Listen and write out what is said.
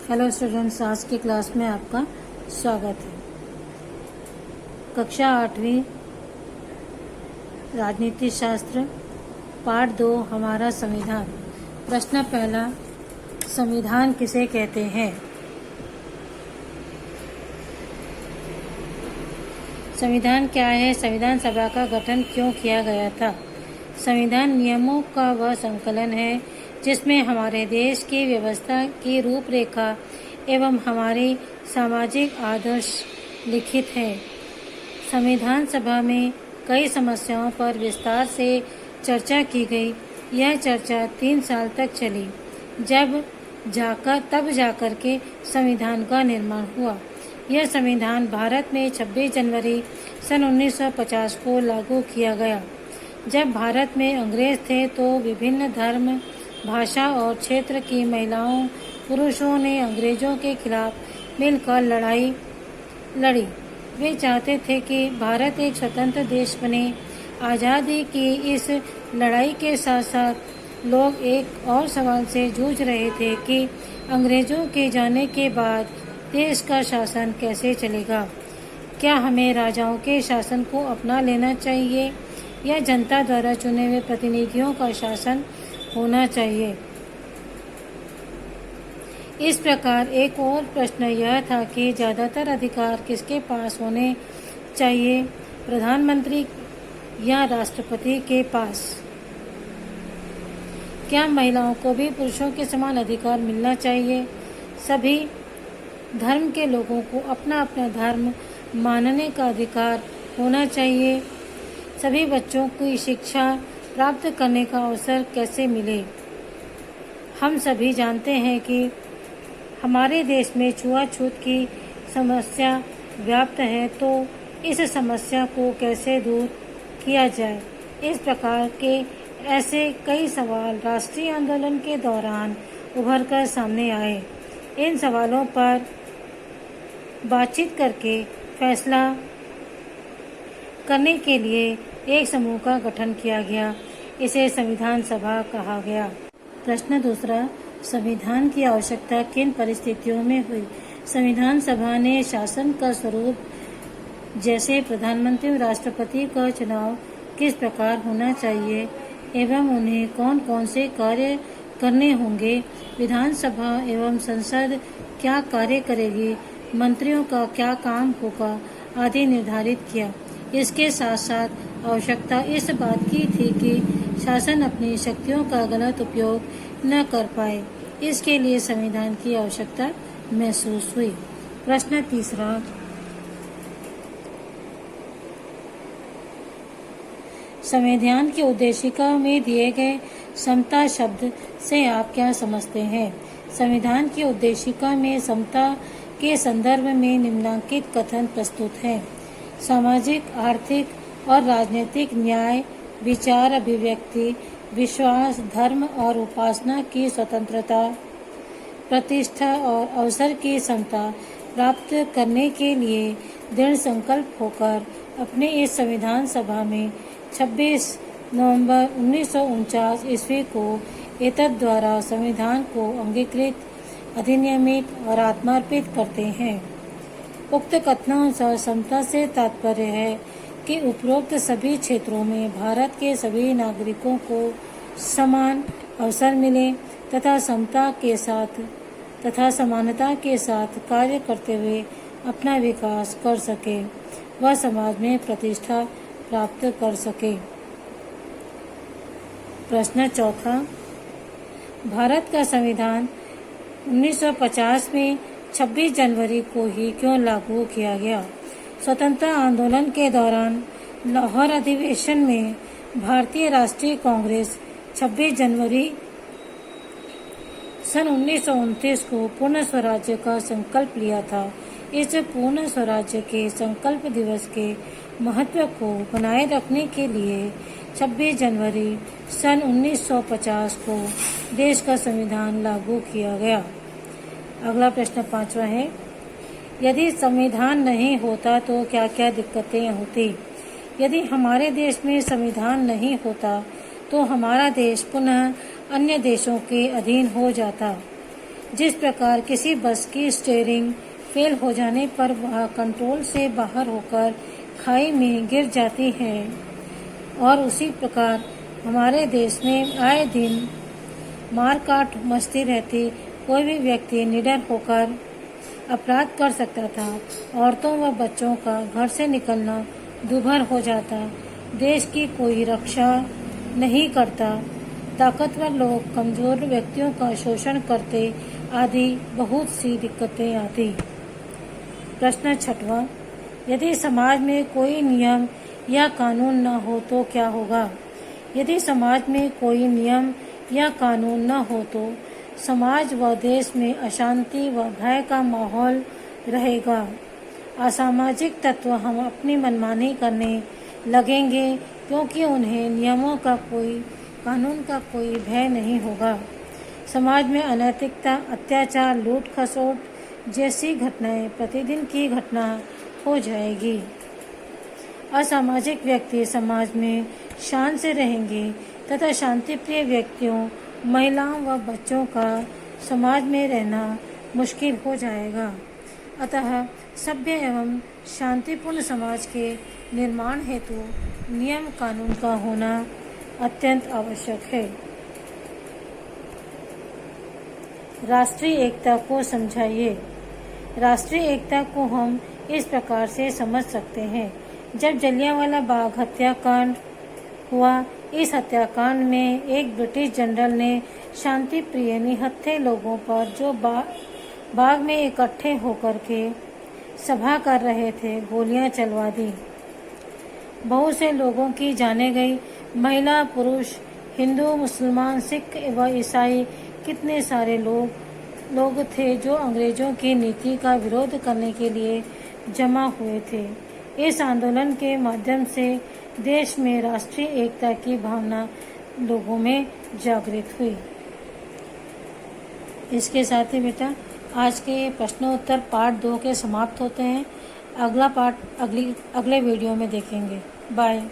Hello students, आज की class में आपका स्वागत है। कक्षा 8वीं राजनीति शास्त्र पार्ट 2 हमारा संविधान। प्रश्न पहला, संविधान किसे कहते हैं? संविधान क्या है? संविधान सभा का गठन क्यों किया गया था? संविधान नियमों का वह संकलन है जिसमें हमारे देश की व्यवस्था की रूपरेखा एवं हमारी सामाजिक आदर्श लिखित हैं। संविधान सभा में कई समस्याओं पर विस्तार से चर्चा की गई। यह चर्चा 3 साल तक चली, तब जाकर के संविधान का निर्माण हुआ। यह संविधान भारत में 26 जनवरी सन 1950 को लागू किया गया। जब भारत में अंग्रेज थे तो विभिन्न धर्म, भाषा और क्षेत्र की महिलाओं पुरुषों ने अंग्रेजों के खिलाफ मिलकर लड़ाई लड़ी। वे चाहते थे कि भारत एक स्वतंत्र देश बने। आज़ादी की इस लड़ाई के साथ साथ लोग एक और सवाल से जूझ रहे थे कि अंग्रेजों के जाने के बाद देश का शासन कैसे चलेगा। क्या हमें राजाओं के शासन को अपना लेना चाहिए या जनता द्वारा चुने हुए प्रतिनिधियों का शासन होना चाहिए? इस प्रकार एक और प्रश्न यह था कि ज़्यादातर अधिकार किसके पास होने चाहिए, प्रधानमंत्री या राष्ट्रपति के पास? क्या महिलाओं को भी पुरुषों के समान अधिकार मिलना चाहिए? सभी धर्म के लोगों को अपना अपना धर्म मानने का अधिकार होना चाहिए। सभी बच्चों की शिक्षा प्राप्त करने का अवसर कैसे मिले? हम सभी जानते हैं कि हमारे देश में छुआछूत की समस्या व्याप्त है, तो इस समस्या को कैसे दूर किया जाए? इस प्रकार के ऐसे कई सवाल राष्ट्रीय आंदोलन के दौरान उभरकर सामने आए। इन सवालों पर बातचीत करके फैसला करने के लिए एक समूह का गठन किया गया। इसे संविधान सभा कहा गया। प्रश्न दूसरा, संविधान की आवश्यकता किन परिस्थितियों में हुई? संविधान सभा ने शासन का स्वरूप जैसे प्रधानमंत्री और राष्ट्रपति का चुनाव किस प्रकार होना चाहिए एवं उन्हें कौन कौन से कार्य करने होंगे, विधानसभा एवं संसद क्या कार्य करेगी, मंत्रियों का क्या काम होगा आदि निर्धारित किया। इसके साथ साथ आवश्यकता इस बात की थी कि शासन अपनी शक्तियों का गलत उपयोग न कर पाए। इसके लिए संविधान की आवश्यकता महसूस हुई। प्रश्न तीसरा, संविधान की उद्देशिका में दिए गए समता शब्द से आप क्या समझते हैं? संविधान की उद्देशिका में समता के संदर्भ में निम्नलिखित कथन प्रस्तुत हैं। सामाजिक, आर्थिक और राजनीतिक न्याय, विचार अभिव्यक्ति, विश्वास, धर्म और उपासना की स्वतंत्रता, प्रतिष्ठा और अवसर की समता प्राप्त करने के लिए दृढ़ संकल्प होकर अपने इस संविधान सभा में 26 नवंबर 1949 ईस्वी को एतद द्वारा संविधान को अंगीकृत, अधिनियमित और आत्मार्पित करते हैं। उक्त कथनानुसार समता से तात्पर्य है कि उपरोक्त सभी क्षेत्रों में भारत के सभी नागरिकों को समान अवसर मिले तथा समता के साथ तथा समानता के साथ कार्य करते हुए अपना विकास कर सके, वह समाज में प्रतिष्ठा प्राप्त कर सके। प्रश्न चौथा, भारत का संविधान 1950 में 26 जनवरी को ही क्यों लागू किया गया? स्वतंत्रता आंदोलन के दौरान लाहौर अधिवेशन में भारतीय राष्ट्रीय कांग्रेस 26 जनवरी सन 1929 को पूर्ण स्वराज्य का संकल्प लिया था। इस पूर्ण स्वराज्य के संकल्प दिवस के महत्व को बनाए रखने के लिए 26 जनवरी सन 1950 को देश का संविधान लागू किया गया। अगला प्रश्न पांचवा है, यदि संविधान नहीं होता तो क्या क्या दिक्कतें होती? यदि हमारे देश में संविधान नहीं होता तो हमारा देश पुनः अन्य देशों के अधीन हो जाता। जिस प्रकार किसी बस की स्टीयरिंग फेल हो जाने पर वह कंट्रोल से बाहर होकर खाई में गिर जाती है, और उसी प्रकार हमारे देश में आए दिन मारकाट मचती रहती। कोई भी व्यक्ति निडर होकर अपराध कर सकता था। औरतों व बच्चों का घर से निकलना दूभर हो जाता। देश की कोई रक्षा नहीं करता। ताकतवर लोग कमजोर व्यक्तियों का शोषण करते आदि बहुत सी दिक्कतें आती। प्रश्न 6वां, यदि समाज में कोई नियम या कानून न हो तो क्या होगा? यदि समाज में कोई नियम या कानून न हो तो समाज व देश में अशांति व भय का माहौल रहेगा। असामाजिक तत्व हम अपनी मनमानी करने लगेंगे, क्योंकि उन्हें नियमों का कोई, कानून का कोई भय नहीं होगा। समाज में अनैतिकता, अत्याचार, लूट खसोट जैसी घटनाएं प्रतिदिन की घटना हो जाएगी। असामाजिक व्यक्ति समाज में शान से रहेंगे तथा शांतिप्रिय व्यक्तियों, महिलाओं व बच्चों का समाज में रहना मुश्किल हो जाएगा। अतः सभ्य एवं शांतिपूर्ण समाज के निर्माण हेतु नियम कानून का होना अत्यंत आवश्यक है। राष्ट्रीय एकता को समझाइए। राष्ट्रीय एकता को हम इस प्रकार से समझ सकते हैं। जब जलियांवाला बाग हत्याकांड हुआ, इस हत्याकांड में एक ब्रिटिश जनरल ने शांति प्रिय निहत्थे लोगों पर, जो बाग में इकट्ठे होकर के सभा कर रहे थे, गोलियां चलवा दी। बहुत से लोगों की जाने गई। महिला, पुरुष, हिंदू, मुसलमान, सिख व ईसाई, कितने सारे लोग थे जो अंग्रेजों की नीति का विरोध करने के लिए जमा हुए थे। इस आंदोलन के माध्यम से देश में राष्ट्रीय एकता की भावना लोगों में जागृत हुई। इसके साथ ही बेटा आज के प्रश्नोत्तर पार्ट 2 के समाप्त होते हैं। अगला पार्ट अगले वीडियो में देखेंगे। बाय।